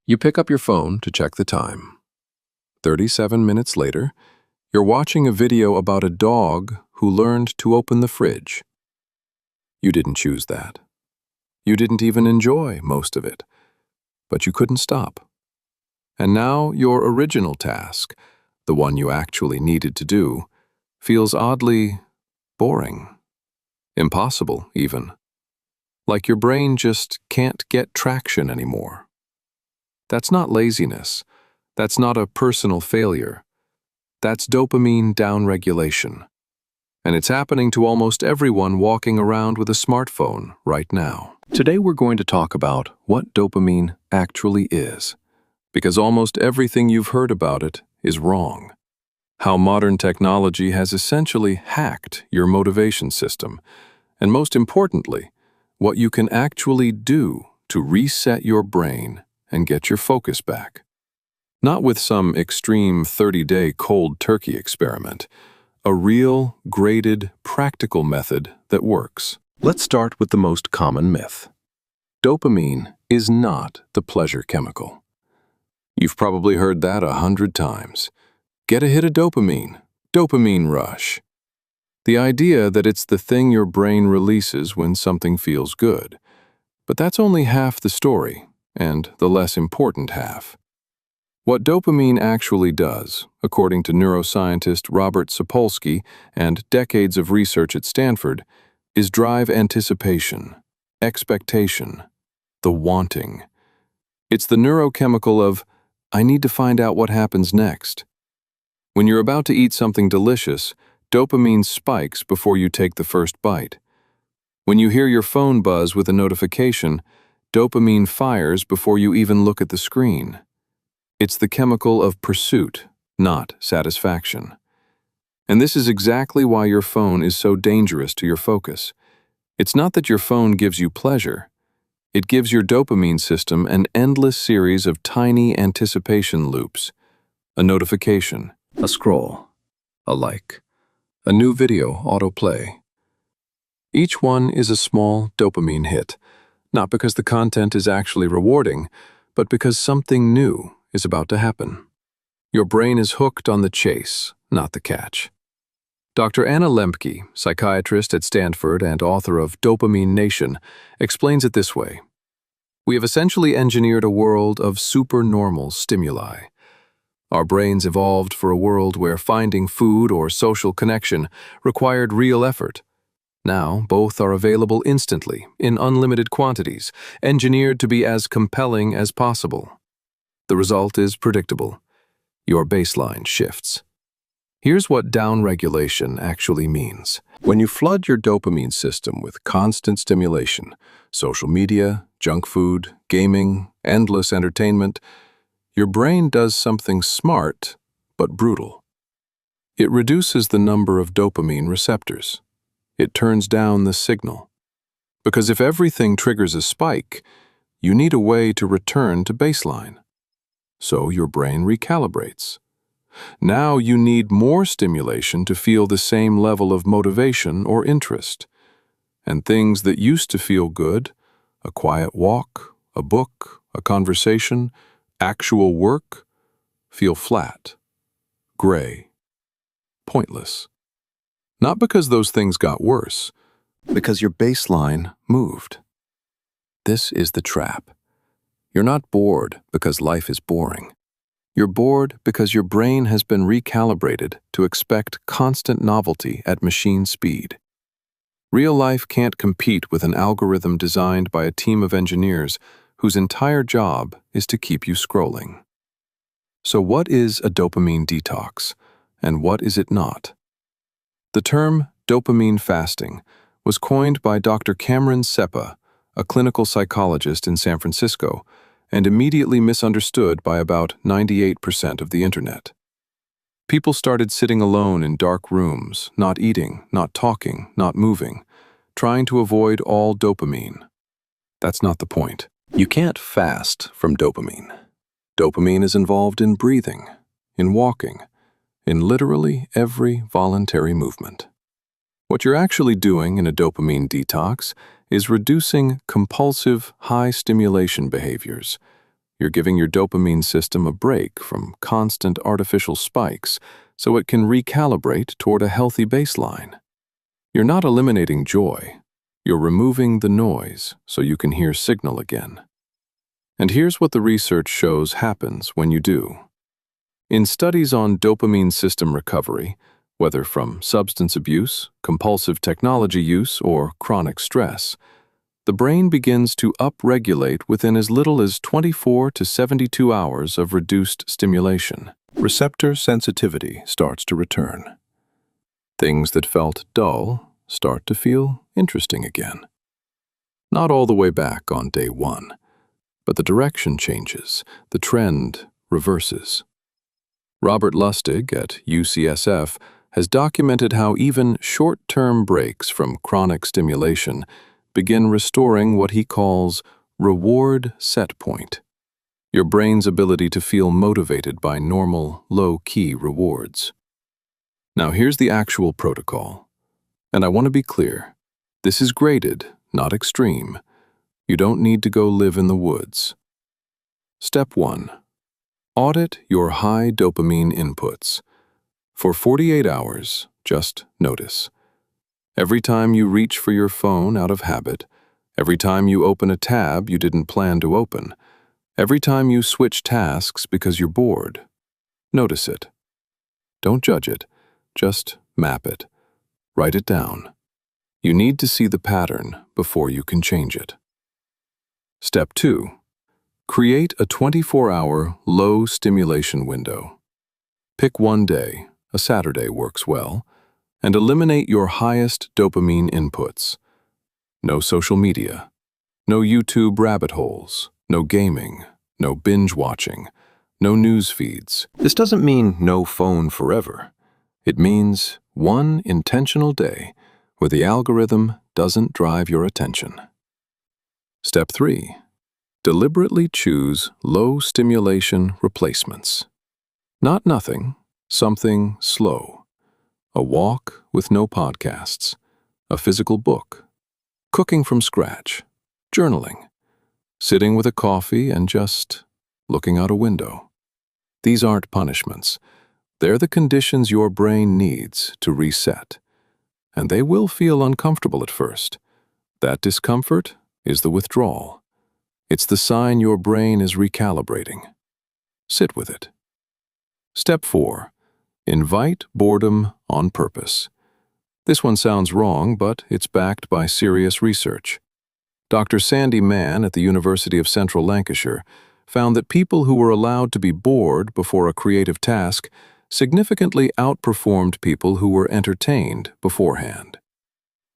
You pick up your phone to check the time. 37 minutes later, you're watching a video about a dog who learned to open the fridge. You didn't choose that. You didn't even enjoy most of it, but you couldn't stop. And now your original task, the one you actually needed to do, feels oddly boring, impossible even, like your brain just can't get traction anymore. That's not laziness. That's not a personal failure. That's dopamine downregulation. And it's happening to almost everyone walking around with a smartphone right now. Today we're going to talk about what dopamine actually is, because almost everything you've heard about it is wrong. How modern technology has essentially hacked your motivation system, and most importantly, what you can actually do to reset your brain and get your focus back. Not with some extreme 30-day cold turkey experiment, a real, graded, practical method that works. Let's start with the most common myth. Dopamine is not the pleasure chemical. You've probably heard that 100 times. Get a hit of dopamine, dopamine rush. The idea that it's the thing your brain releases when something feels good. But that's only half the story, and the less important half. What dopamine actually does, according to neuroscientist Robert Sapolsky and decades of research at Stanford, is drive anticipation, expectation, the wanting. It's the neurochemical of, I need to find out what happens next. When you're about to eat something delicious, dopamine spikes before you take the first bite. When you hear your phone buzz with a notification, dopamine fires before you even look at the screen. It's the chemical of pursuit, not satisfaction. And this is exactly why your phone is so dangerous to your focus. It's not that your phone gives you pleasure. It gives your dopamine system an endless series of tiny anticipation loops. A notification, a scroll, a like, a new video autoplay. Each one is a small dopamine hit, not because the content is actually rewarding, but because something new is about to happen. Your brain is hooked on the chase, not the catch. Dr. Anna Lembke, psychiatrist at Stanford and author of Dopamine Nation, explains it this way. We have essentially engineered a world of supernormal stimuli. Our brains evolved for a world where finding food or social connection required real effort. Now, both are available instantly, in unlimited quantities, engineered to be as compelling as possible. The result is predictable. Your baseline shifts. Here's what downregulation actually means. When you flood your dopamine system with constant stimulation, social media, junk food, gaming, endless entertainment, your brain does something smart but brutal. It reduces the number of dopamine receptors. It turns down the signal. Because if everything triggers a spike, you need a way to return to baseline. So your brain recalibrates. Now you need more stimulation to feel the same level of motivation or interest. And things that used to feel good, a quiet walk, a book, a conversation, actual work, feel flat, gray, pointless. Not because those things got worse, because your baseline moved. This is the trap. You're not bored because life is boring. You're bored because your brain has been recalibrated to expect constant novelty at machine speed. Real life can't compete with an algorithm designed by a team of engineers whose entire job is to keep you scrolling. So what is a dopamine detox, and what is it not? The term dopamine fasting was coined by Dr. Cameron Seppa, a clinical psychologist in San Francisco, and immediately misunderstood by about 98% of the internet. People started sitting alone in dark rooms, not eating, not talking, not moving, trying to avoid all dopamine. That's not the point. You can't fast from dopamine. Dopamine is involved in breathing, in walking, in literally every voluntary movement. What you're actually doing in a dopamine detox is reducing compulsive, high-stimulation behaviors. you're giving your dopamine system a break from constant artificial spikes so it can recalibrate toward a healthy baseline. You're not eliminating joy. You're removing the noise so you can hear signal again. And here's what the research shows happens when you do. In studies on dopamine system recovery, whether from substance abuse, compulsive technology use, or chronic stress, the brain begins to upregulate within as little as 24 to 72 hours of reduced stimulation. Receptor sensitivity starts to return. Things that felt dull start to feel interesting again. Not all the way back on day one, but the direction changes, the trend reverses. Robert Lustig at UCSF has documented how even short-term breaks from chronic stimulation begin restoring what he calls reward set point, your brain's ability to feel motivated by normal, low-key rewards. Now here's the actual protocol. And I want to be clear, this is graded, not extreme. You don't need to go live in the woods. Step 1. Audit your high dopamine inputs. For 48 hours, just notice. Every time you reach for your phone out of habit, every time you open a tab you didn't plan to open, every time you switch tasks because you're bored, notice it. Don't judge it, just map it. Write it down. You need to see the pattern before you can change it. Step 2. Create a 24-hour low-stimulation window. Pick one day, a Saturday works well, and eliminate your highest dopamine inputs. No social media, no YouTube rabbit holes, no gaming, no binge watching, no news feeds. This doesn't mean no phone forever. It means one intentional day where the algorithm doesn't drive your attention. Step 3. Deliberately choose low-stimulation replacements. Not nothing, something slow. A walk with no podcasts, a physical book, cooking from scratch, journaling, sitting with a coffee and just looking out a window. These aren't punishments. They're the conditions your brain needs to reset. And they will feel uncomfortable at first. That discomfort is the withdrawal. It's the sign your brain is recalibrating. Sit with it. Step 4. Invite boredom on purpose. This one sounds wrong, but it's backed by serious research. Dr. Sandi Mann at the University of Central Lancashire found that people who were allowed to be bored before a creative task significantly outperformed people who were entertained beforehand.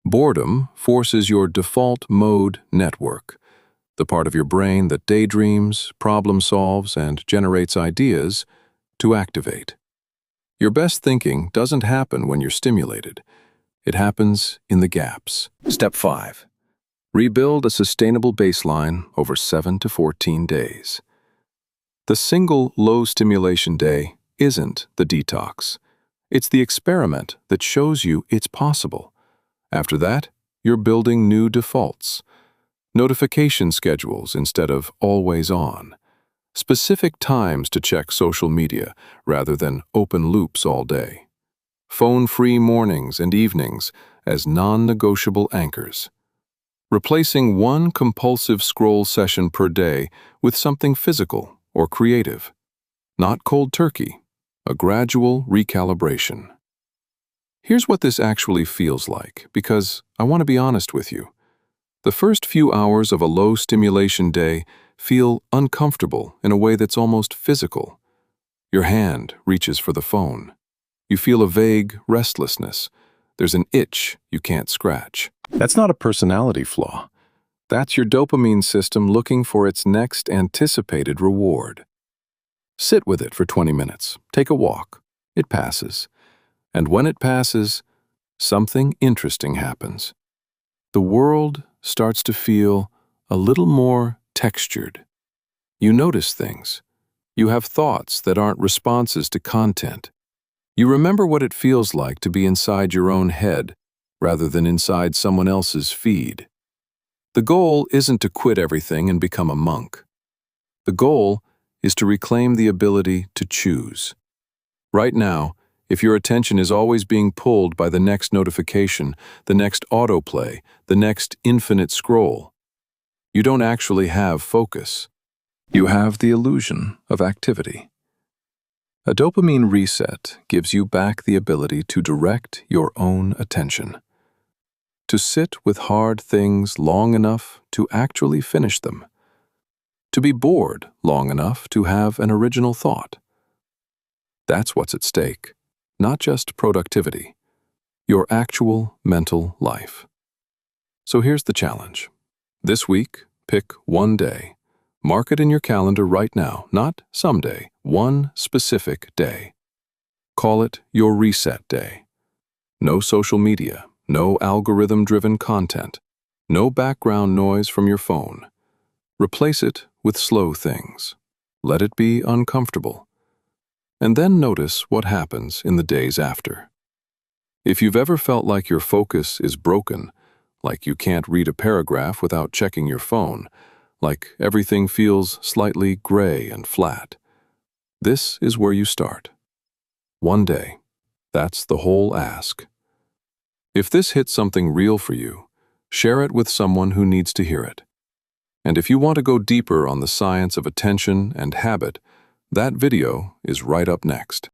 Boredom forces your default mode network, the part of your brain that daydreams, problem solves, and generates ideas, to activate. Your best thinking doesn't happen when you're stimulated. It happens in the gaps. Step 5. Rebuild a sustainable baseline over 7 to 14 days. The single low-stimulation day isn't the detox. It's the experiment that shows you it's possible. After that, you're building new defaults. Notification schedules instead of always on. Specific times to check social media rather than open loops all day. Phone-free mornings and evenings as non-negotiable anchors. Replacing one compulsive scroll session per day with something physical or creative. Not cold turkey, a gradual recalibration. Here's what this actually feels like, because I want to be honest with you. The first few hours of a low-stimulation day feel uncomfortable in a way that's almost physical. Your hand reaches for the phone. You feel a vague restlessness. There's an itch you can't scratch. That's not a personality flaw. That's your dopamine system looking for its next anticipated reward. Sit with it for 20 minutes. Take a walk. It passes. And when it passes, something interesting happens. The world starts to feel a little more textured. You notice things. You have thoughts that aren't responses to content. You remember what it feels like to be inside your own head rather than inside someone else's feed. The goal isn't to quit everything and become a monk. The goal is to reclaim the ability to choose. Right now, if your attention is always being pulled by the next notification, the next autoplay, the next infinite scroll, you don't actually have focus. You have the illusion of activity. A dopamine reset gives you back the ability to direct your own attention, to sit with hard things long enough to actually finish them, to be bored long enough to have an original thought. That's what's at stake, not just productivity, your actual mental life. So here's the challenge. This week, pick one day. Mark it in your calendar right now, not someday, one specific day. Call it your reset day. No social media, no algorithm-driven content, no background noise from your phone. Replace it with slow things. Let it be uncomfortable. And then notice what happens in the days after. If you've ever felt like your focus is broken, like you can't read a paragraph without checking your phone, like everything feels slightly gray and flat, this is where you start. One day. That's the whole ask. If this hits something real for you, share it with someone who needs to hear it. And if you want to go deeper on the science of attention and habit, that video is right up next.